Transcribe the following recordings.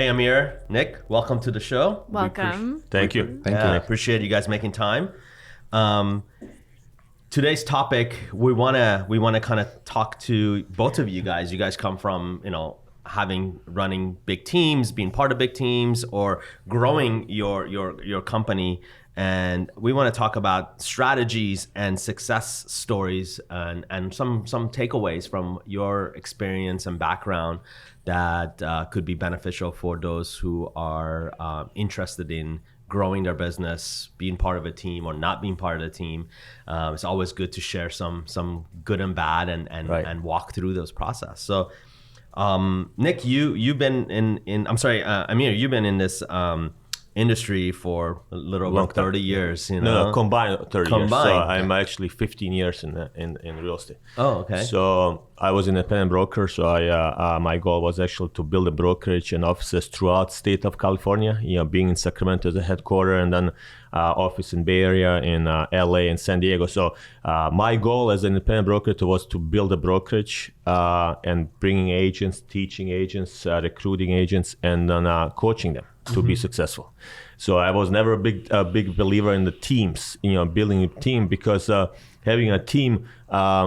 Hey, Amir, Nick, welcome to the show. Welcome. Thank you. Thank you. I appreciate you guys making time. Today's topic, we wanna kind of talk to both of you guys. You guys come from, running big teams, being part of big teams, or growing your company. And we want to talk about strategies and success stories and some takeaways from your experience and background that could be beneficial for those who are interested in growing their business, being part of a team or not being part of the team. It's always good to share some good and bad and walk through those process. So Nick, you've been Amir, you've been in this industry for a little over 30 years. No, combined 30 years. So Combined. I'm actually 15 years in real estate. Oh, okay. So I was an independent broker. So my goal was actually to build a brokerage and offices throughout state of California. Being in Sacramento as a headquarters, and then office in Bay Area, in LA, and San Diego. So my goal as an independent broker was to build a brokerage and bringing agents, teaching agents, recruiting agents, and then coaching them to be successful. So I was never a big believer in the teams, building a team, because having a team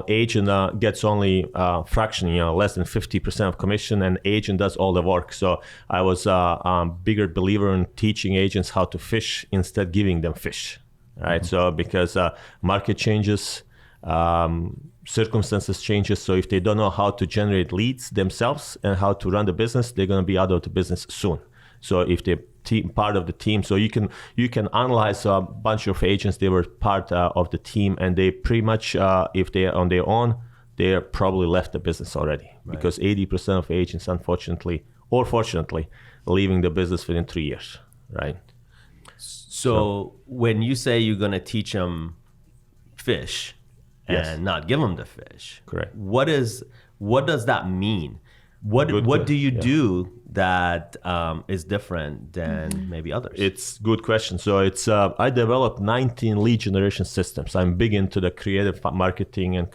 agent gets only fraction, less than 50% of commission, and agent does all the work. So I was a bigger believer in teaching agents how to fish instead giving them fish, right? Mm-hmm. So because market changes, circumstances changes. So if they don't know how to generate leads themselves and how to run the business, they're going to be out of the business soon. So if they're part of the team, so you can analyze a bunch of agents, they were part of the team, and they pretty much, if they're on their own, they're probably left the business already. Right. Because 80% of agents, unfortunately or fortunately, leaving the business within 3 years, right? So when you say you're going to teach them fish and not give them the fish, correct. What does that mean? What do you do that is different than maybe others? It's a good question. So it's I developed 19 lead generation systems. I'm big into the creative marketing and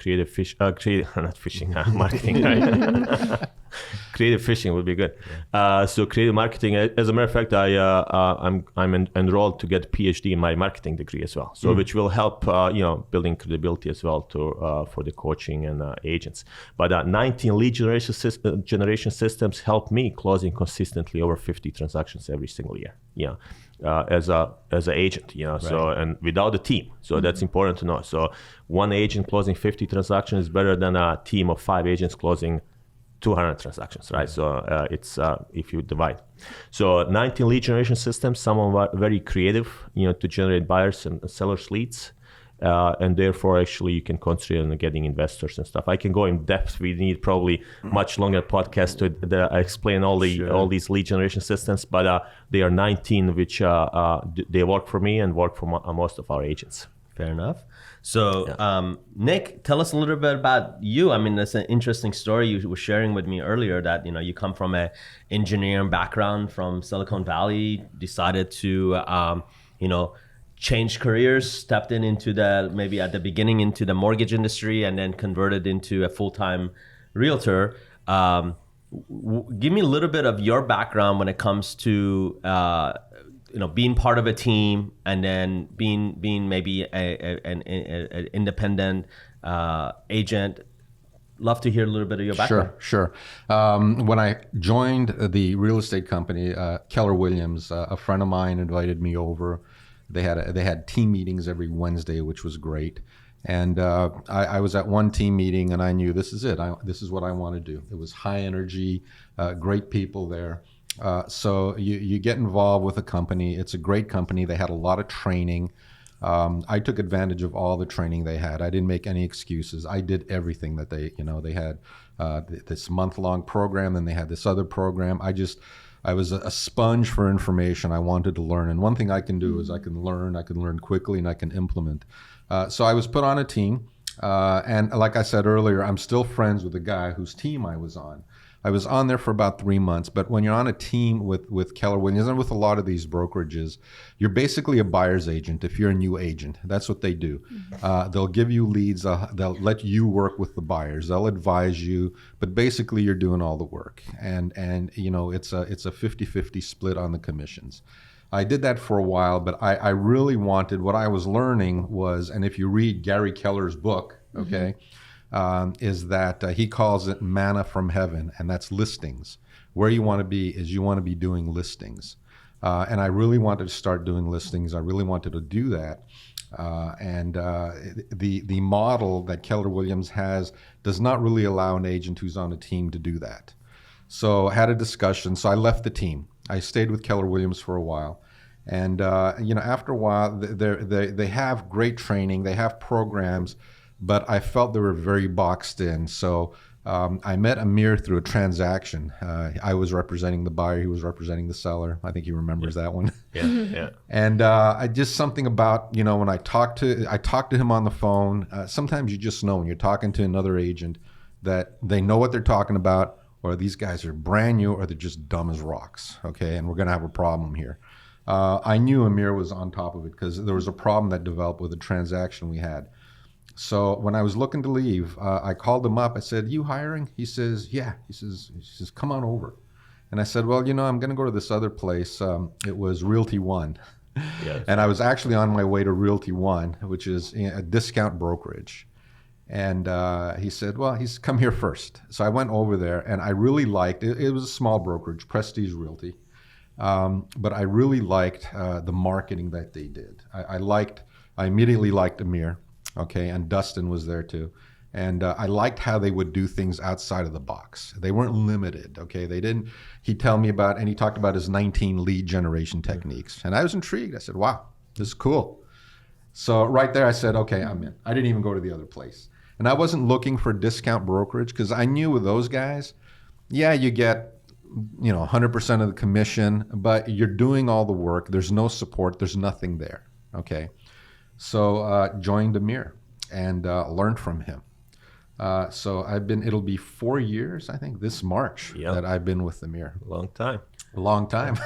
marketing. Right? Creative fishing would be good. So creative marketing. As a matter of fact, I'm enrolled to get a PhD in my marketing degree as well. So which will help building credibility as well for the coaching and agents. But 19 lead generation systems help me closing consistently over 50 transactions every single year. As an agent, Right. So, and without a team. So that's important to know. So one agent closing 50 transactions is better than a team of 5 agents closing 200 transactions, right? So it's if you divide. So 19 lead generation systems, some of them are very creative, to generate buyers and sellers leads. And therefore, actually, you can concentrate on getting investors and stuff. I can go in depth. We need probably much longer podcast to explain all these lead generation systems, but they are 19, which they work for me and work for most of our agents. Fair enough. So, Nick, tell us a little bit about you. I mean, that's an interesting story you were sharing with me earlier that, you come from an engineering background from Silicon Valley, decided to, change careers, stepped into maybe at the beginning into the mortgage industry, and then converted into a full-time realtor. Give me a little bit of your background when it comes to, being part of a team, and then being maybe an independent agent. Love to hear a little bit of your background. Sure. When I joined the real estate company, Keller Williams, a friend of mine invited me over. They had team meetings every Wednesday, which was great. And I was at one team meeting, and I knew this is it. This is what I want to do. It was high energy, great people there. So you get involved with a company. It's a great company. They had a lot of training. I took advantage of all the training they had. I didn't make any excuses. I did everything that they had this month-long program, and they had this other program. I was a sponge for information. I wanted to learn. And one thing I can do is I can learn quickly, and I can implement. So I was put on a team. And like I said earlier, I'm still friends with the guy whose team I was on. I was on there for about 3 months. But when you're on a team with Keller Williams and with a lot of these brokerages, you're basically a buyer's agent if you're a new agent. That's what they do. They'll give you leads. They'll let you work with the buyers. They'll advise you, but basically you're doing all the work. And it's a 50-50 split on the commissions. I did that for a while, but I really wanted, what I was learning was, and if you read Gary Keller's book, okay, is that he calls it manna from heaven, and that's listings. Where you want to be is you want to be doing listings. And I really wanted to start doing listings. I really wanted to do that. The model that Keller Williams has does not really allow an agent who's on a team to do that. So I had a discussion. So I left the team. I stayed with Keller Williams for a while. And, after a while, they have great training. They have programs, but I felt they were very boxed in. So I met Amir through a transaction. I was representing the buyer. He was representing the seller. I think he remembers that one. Yeah. And I just something about, when I talked to him on the phone, sometimes you just know when you're talking to another agent that they know what they're talking about, or these guys are brand new, or they're just dumb as rocks, okay? And we're going to have a problem here. I knew Amir was on top of it because there was a problem that developed with a transaction we had. So when I was looking to leave, I called him up. I said, "You hiring?" He says, "Yeah." He says, "Come on over." And I said, "Well, I'm going to go to this other place." It was Realty One. Yes. And I was actually on my way to Realty One, which is a discount brokerage. And he said, "Well, he's come here first." So I went over there, and I really liked it. It was a small brokerage, Prestige Realty. But I really liked the marketing that they did. I immediately liked Amir, okay, and Dustin was there too. And I liked how they would do things outside of the box. They weren't limited, okay? He'd tell me about, and he talked about his 19 lead generation techniques. And I was intrigued. I said, "Wow, this is cool." So right there I said, okay, I'm in. I didn't even go to the other place. And I wasn't looking for discount brokerage because I knew with those guys, yeah, you get 100% of the commission, but you're doing all the work. There's no support. There's nothing there, okay? So joined Amir and learned from him. So it'll be 4 years, I think, this March that I've been with Amir. Long time. A long time.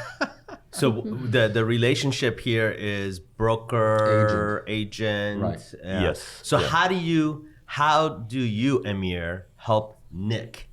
So the relationship here is broker, agent. Right. Yes. So Yeah. how do you, Amir, help Nick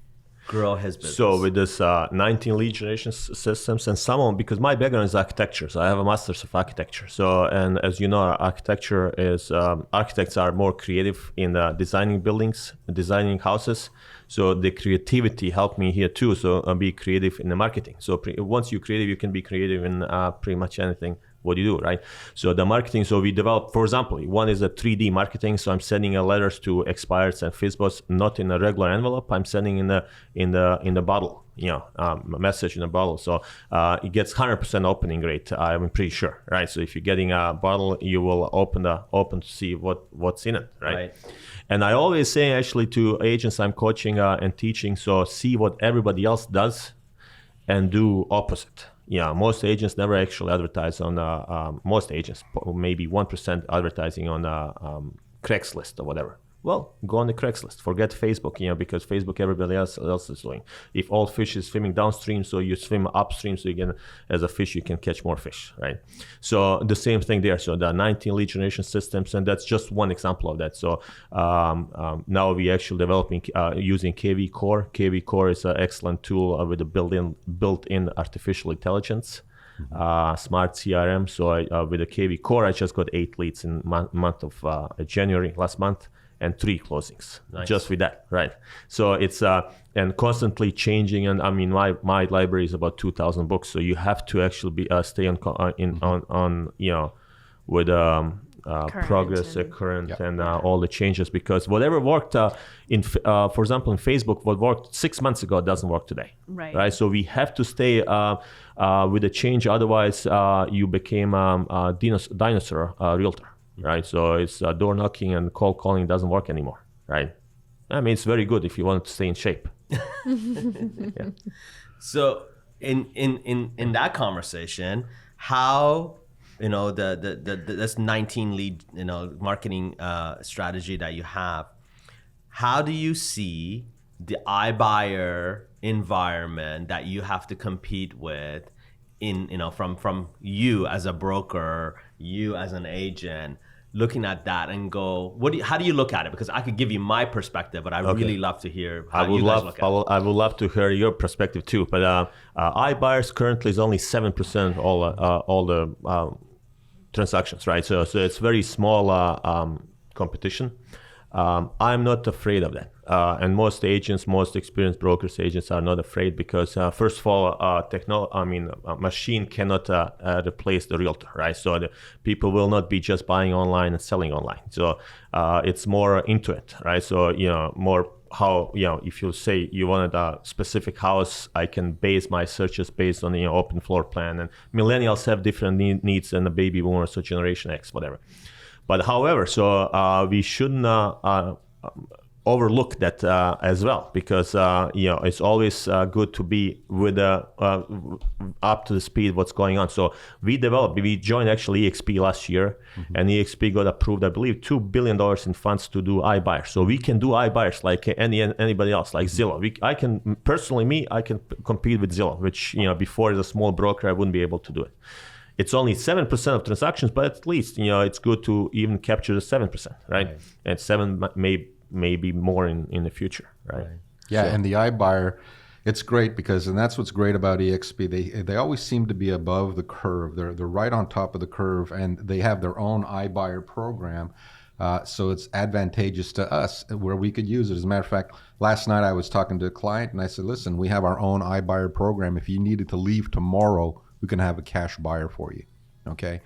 grow his business? So with this 19 lead generation systems, and some of them, because my background is architecture, so I have a master's of architecture. So, and as you know, architecture is, architects are more creative in designing buildings, designing houses. So the creativity helped me here too. So be creative in the marketing. So once you're creative, you can be creative in pretty much anything what you do, right? So the marketing, so we developed, for example, one is a 3D marketing. So I'm sending letters to expireds and FISBOs, not in a regular envelope. I'm sending in the bottle, a message in a bottle. So it gets 100% opening rate. I'm pretty sure, right? So if you're getting a bottle, you will open to see what's in it, right? And I always say actually to agents I'm coaching and teaching, so see what everybody else does and do opposite. Yeah, most agents never actually advertise on, most agents, maybe 1% advertising on Craigslist or whatever. Well, go on the Craigslist. Forget Facebook, because Facebook everybody else is doing. If all fish is swimming downstream, so you swim upstream, so as a fish, you can catch more fish, right? So the same thing there. So the 19 lead generation systems, and that's just one example of that. So now we actually developing using KV Core. KV Core is an excellent tool with a built-in artificial intelligence. Smart CRM. So with the KV Core, I just got 8 leads in month of January last month. And 3 closings, just with that, right? So it's and constantly changing. And I mean, my library is about 2,000 books, so you have to actually be stay on with progress, current, and all the changes, because whatever worked for example, in Facebook, what worked 6 months ago doesn't work today, right? So we have to stay with the change, otherwise you became a dinosaur realtor. Right, so it's door knocking and cold calling doesn't work anymore, right? I mean, it's very good if you want to stay in shape. Yeah. So in that conversation, how this 19 lead marketing strategy that you have, how do you see the iBuyer environment that you have to compete with from you as a broker, you as an agent, looking at that and go, how do you look at it? Because I could give you my perspective, but I really love to hear how you guys look at it. I would love to hear your perspective too. But iBuyers currently is only 7% all the transactions, right? So it's very small competition. I'm not afraid of that. And most agents, most experienced brokers, agents are not afraid because first of all, a machine cannot replace the realtor, right? So the people will not be just buying online and selling online. So it's more into it, right? So, more how, if you say you wanted a specific house, I can base my searches based on the open floor plan. And millennials have different needs than the baby boomers or Generation X, whatever. But however, so we shouldn't overlook that as well, because it's always good to be with up to the speed what's going on. So we joined actually EXP last year, and EXP got approved, I believe, $2 billion in funds to do iBuyers. So we can do iBuyers like anybody else, like Zillow. I can compete with Zillow, which before as a small broker I wouldn't be able to do it. It's only 7% of transactions, but at least it's good to even capture the 7%, right? And 7 maybe more in the future, right? Yeah, so. And the iBuyer, it's great because, and that's what's great about EXP. They always seem to be above the curve. They're right on top of the curve, and they have their own iBuyer program. So it's advantageous to us where we could use it. As a matter of fact, last night I was talking to a client and I said, listen, we have our own iBuyer program. If you needed to leave tomorrow, we can have a cash buyer for you, okay?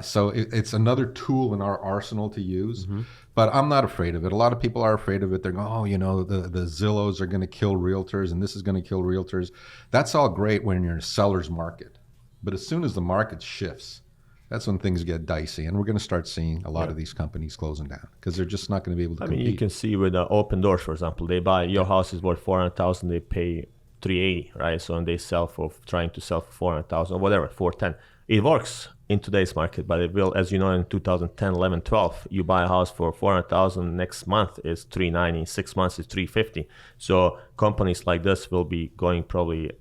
So it's another tool in our arsenal to use, but I'm not afraid of it. A lot of people are afraid of it. They're going, the Zillows are going to kill realtors and this is going to kill realtors. That's all great when you're in a seller's market. But as soon as the market shifts, that's when things get dicey. And we're going to start seeing a lot of these companies closing down because they're just not going to be able to compete. You can see with Open Doors, for example, they buy, your house is worth $400,000, they pay $380, right? So and they trying to sell for $400,000 or whatever, $410. It works in today's market, but it will, as you know, in 2010, 11, 12, you buy a house for $400,000. Next month is $390. 6 months is $350. So companies like this will be going probably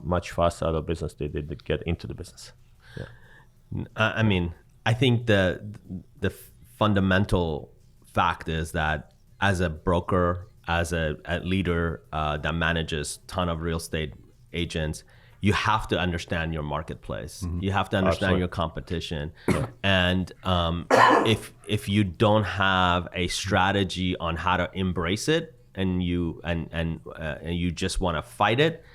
much faster out of business. They did get into the business. Yeah. I think the fundamental fact is that as a broker, as a leader that manages a ton of real estate agents, you have to understand your marketplace. You have to understand your competition. And if you don't have a strategy on how to embrace it and you just want to fight it,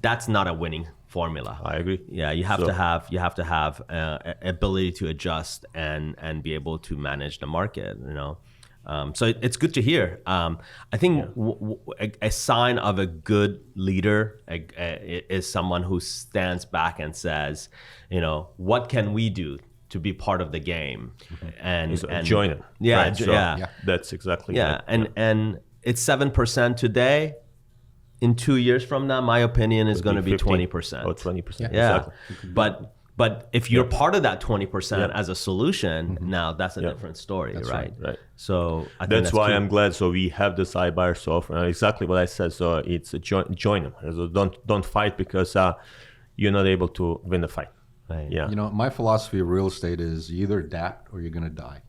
that's not a winning formula. I agree. Yeah, you have to have ability to adjust and be able to manage the market, So it's good to hear. I think a sign of a good leader is someone who stands back and says, what can we do to be part of the game and join it? Yeah, right. So that's exactly it. And it's 7% today. In 2 years from now, my opinion is going to be 20%. Oh, 20%. Yeah. Exactly. But if you're part of that 20% as a solution, now that's a different story, that's right? Right. So I think that's why I'm glad. So we have this iBuyer software. Exactly what I said. So it's join them. So don't fight because you're not able to win the fight. Right. Yeah. My philosophy of real estate is you either adapt or you're going to die.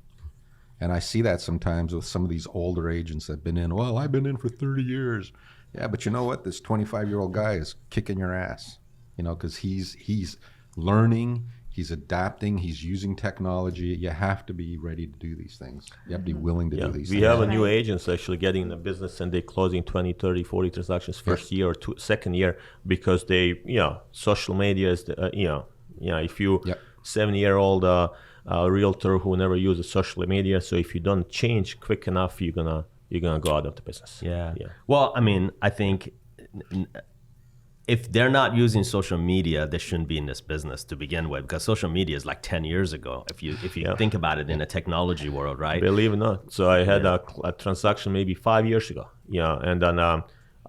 And I see that sometimes with some of these older agents that have been in. Well, I've been in for 30 years. Yeah, but you know what? This 25-year-old guy is kicking your ass, because he's learning, he's adapting, he's using technology. You have to be ready to do these things. You have to be willing to do these things. We have a new agents actually getting in the business and they're closing 20, 30, 40 transactions first year or second year because they, social media is, if you 7-year-old realtor who never uses social media, so if you don't change quick enough, you're gonna go out of the business. Yeah. Well, I think if they're not using social media, they shouldn't be in this business to begin with, because social media is like 10 years ago. If you think about it in a technology world, right? Believe it or not. So I had a transaction maybe 5 years ago. And then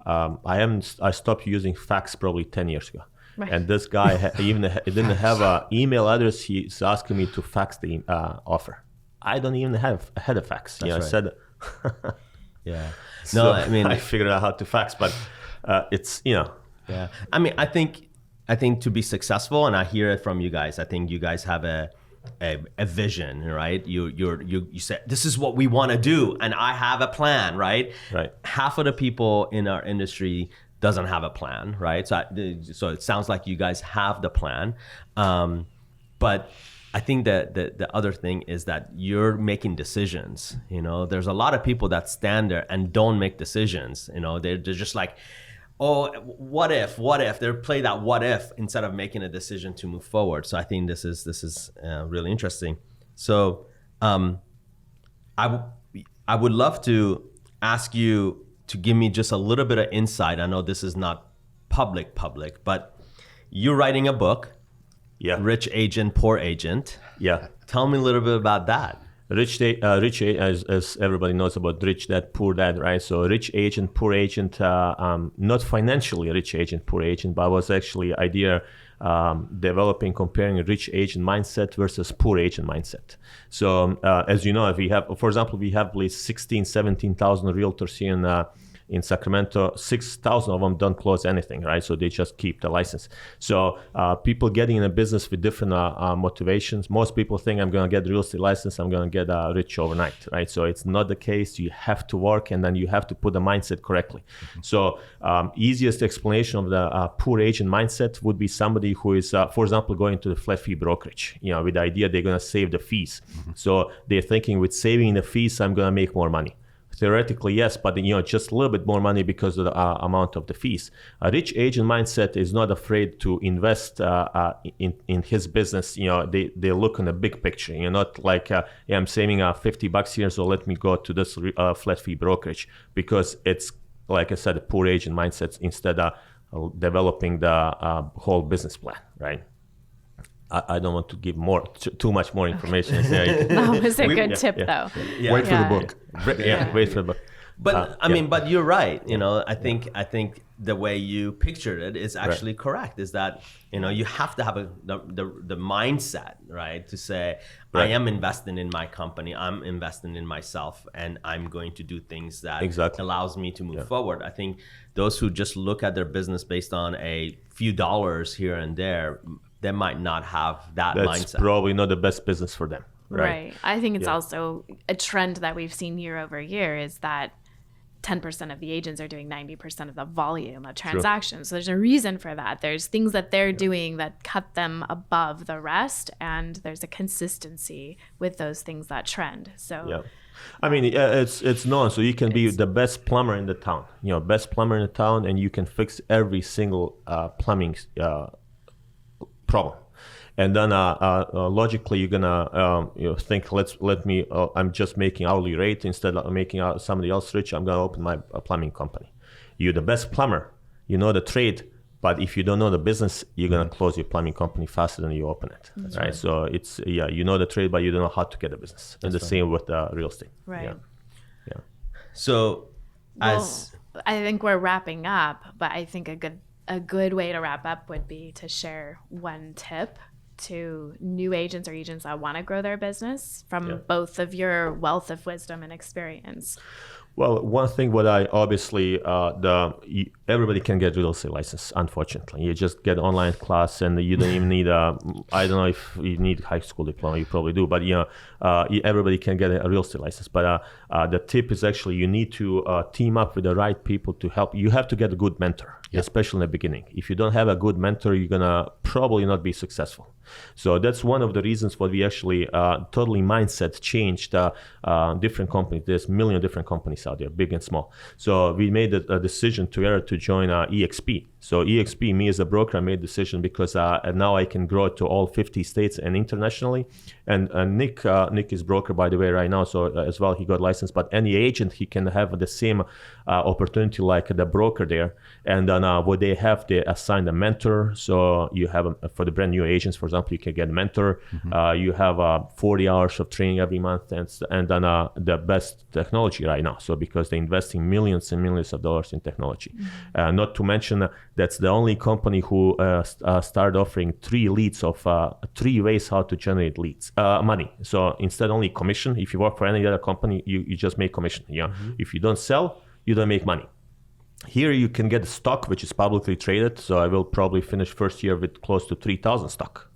I stopped using fax probably 10 years ago. Right. And this guy didn't have an email address. He's asking me to fax the offer. I don't even had a fax. That's right. I said. Yeah. So No, I mean, I figured out how to fax, but it's, you know. yeah. I mean, I think to be successful, and I hear it from you guys, I think you guys have a vision, right? You say, this is what we want to do, and I have a plan, right? Right. Half of the people in our industry doesn't have a plan, right? So it sounds like you guys have the plan. But I think that the other thing is that you're making decisions. You know, there's a lot of people that stand there and don't make decisions. You know, they're just like, oh, what if? They play that what if instead of making a decision to move forward. So I think this is really interesting. So I would love to ask you to give me just a little bit of insight. I know this is not public, but you're writing a book. Yeah. Rich Agent, Poor Agent. Yeah. Tell me a little bit about that. Rich, as everybody knows about rich dad, poor dad, right? So rich agent, poor agent, not financially rich agent, poor agent, but was actually idea developing, comparing a rich agent mindset versus poor agent mindset. So as you know, if we have, for example, we have at least 17,000 realtors here in Sacramento. 6,000 of them don't close anything, right? So they just keep the license. So people getting in a business with different motivations. Most people think I'm going to get a real estate license, I'm going to get rich overnight, right? So it's not the case. You have to work, and then you have to put the mindset correctly. Mm-hmm. So easiest explanation of the poor agent mindset would be somebody who is, for example, going to the flat fee brokerage, you know, with the idea they're going to save the fees. Mm-hmm. So they're thinking, with saving the fees, I'm going to make more money. Theoretically, yes, but just a little bit more money because of the amount of the fees. A rich agent mindset is not afraid to invest in his business. You know, they look on the big picture. You're not like, yeah, I'm saving $50 here, so let me go to this flat fee brokerage, because it's, like I said, a poor agent mindset instead of developing the whole business plan, right? I don't want to give too much more information. That was a good tip, though. Yeah. Wait for the book. Wait for the book. But I mean, but you're right. You know, I think the way you pictured it is actually correct. Is that, you know, you have to have the mindset, right, to say, I am investing in my company, I'm investing in myself, and I'm going to do things that allows me to move forward. I think those who just look at their business based on a few dollars here and there, they might not have that mindset. That's probably not the best business for them. Right. I think it's also a trend that we've seen year over year is that 10% of the agents are doing 90% of the volume of transactions. So there's a reason for that. There's things that they're doing that cut them above the rest, and there's a consistency with those things that trend. So I mean, it's known. So you can be the best plumber in the town, and you can fix every single plumbing problem. And then logically, you're gonna think, I'm just making hourly rate instead of making somebody else rich. I'm gonna open my plumbing company. You're the best plumber, you know the trade, but if you don't know the business, you're gonna close your plumbing company faster than you open it. That's right. So it's you know the trade, but you don't know how to get a business. And the same with real estate. Right. Yeah. So, I think we're wrapping up, but I think a good way to wrap up would be to share one tip to new agents or agents that want to grow their business from both of your wealth of wisdom and experience. Well, one thing what I obviously, everybody can get real estate license, unfortunately. You just get online class and you don't even need I don't know if you need high school diploma, you probably do, but everybody can get a real estate license. But the tip is actually you need to team up with the right people to help. You have to get a good mentor, especially in the beginning. If you don't have a good mentor, you're gonna probably not be successful. So that's one of the reasons why we actually totally mindset changed different companies. There's a million different companies out there, big and small. So we made a decision together to join EXP. So EXP, me as a broker, I made a decision because now I can grow to all 50 states and internationally. And Nick is broker, by the way, right now. So as well, he got licensed. But any agent, he can have the same opportunity like the broker there. And then what they have, they assign a mentor. So you have, for the brand new agents, for example, you can get a mentor. Mm-hmm. You have 40 hours of training every month, and then the best technology right now. So because they're investing millions and millions of dollars in technology. Mm-hmm. Not to mention That's the only company who started offering 3 leads of 3 ways how to generate leads, money. So instead only commission. If you work for any other company, you just make commission. If you don't sell, you don't make money. Here you can get stock, which is publicly traded. So I will probably finish first year with close to 3,000 stock,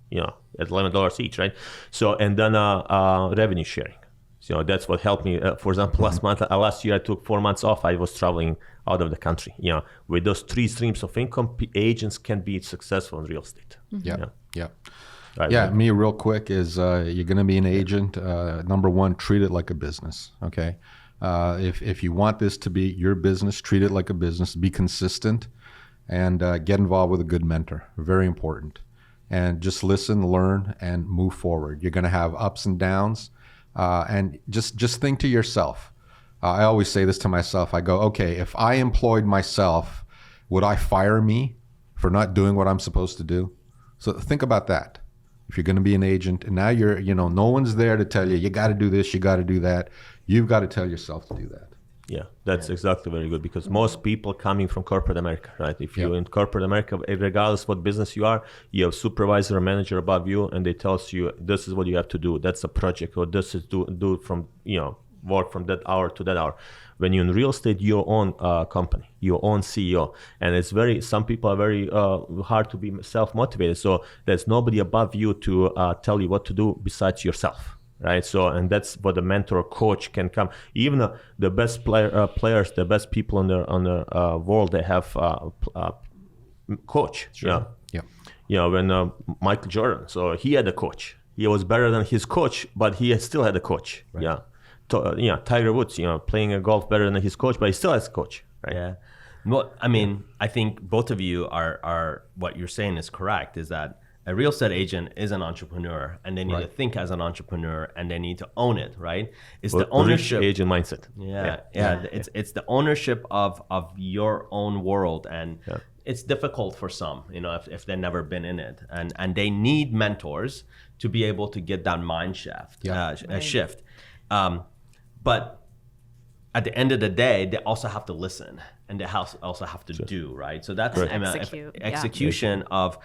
at $11 each, right? So, and then revenue sharing. So that's what helped me. For example, last year I took 4 months off. I was traveling out of the country. With those 3 streams of income, agents can be successful in real estate. Yeah. Right. Me, real quick, is you're going to be an agent. Number one, treat it like a business. Okay. If you want this to be your business, treat it like a business. Be consistent, and get involved with a good mentor. Very important. And just listen, learn, and move forward. You're going to have ups and downs. And just think to yourself. I always say this to myself. I go, okay, if I employed myself, would I fire me for not doing what I'm supposed to do? So think about that. If you're going to be an agent, and now no one's there to tell you, you got to do this, you got to do that. You've got to tell yourself to do that. Yeah, that's exactly very good, because most people coming from corporate America, right? If you're in corporate America, regardless what business you are, you have supervisor or manager above you, and they tell you this is what you have to do. That's a project, or this is do from work from that hour to that hour. When you're in real estate, your own company, your own CEO, and some people are very hard to be self-motivated. So there's nobody above you to tell you what to do besides yourself. Right, so and that's what the mentor or coach can come. Even the best players, the best people on the world, they have coach. Sure. When Michael Jordan, so he had a coach. He was better than his coach, but he still had a coach. Right. Tiger Woods, playing a golf better than his coach, but he still has a coach. Right? Yeah. Well, I mean, I think both of you are what you're saying is correct. Is that a real estate agent is an entrepreneur, and they need to think as an entrepreneur, and they need to own it, right? It's the ownership agent mindset. It's the ownership of your own world, and it's difficult for some, if they've never been in it, and they need mentors to be able to get that mind shift. But at the end of the day, they also have to listen, and they also have to do, right? So that's execution of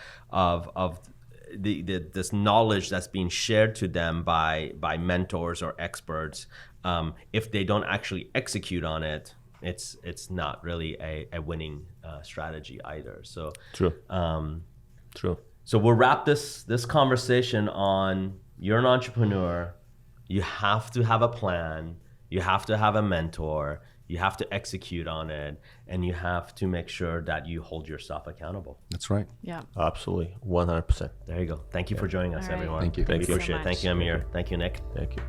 this knowledge that's being shared to them by mentors or experts. If they don't actually execute on it, it's not really a winning strategy either. So true. So we'll wrap this conversation on, you're an entrepreneur. You have to have a plan. You have to have a mentor. You have to execute on it, and you have to make sure that you hold yourself accountable. That's right. Yeah. Absolutely. 100%. There you go. Thank you for joining us, everyone. Thank you. Thank you. Appreciate it. Thank you, Amir. Thank you, Nick. Thank you.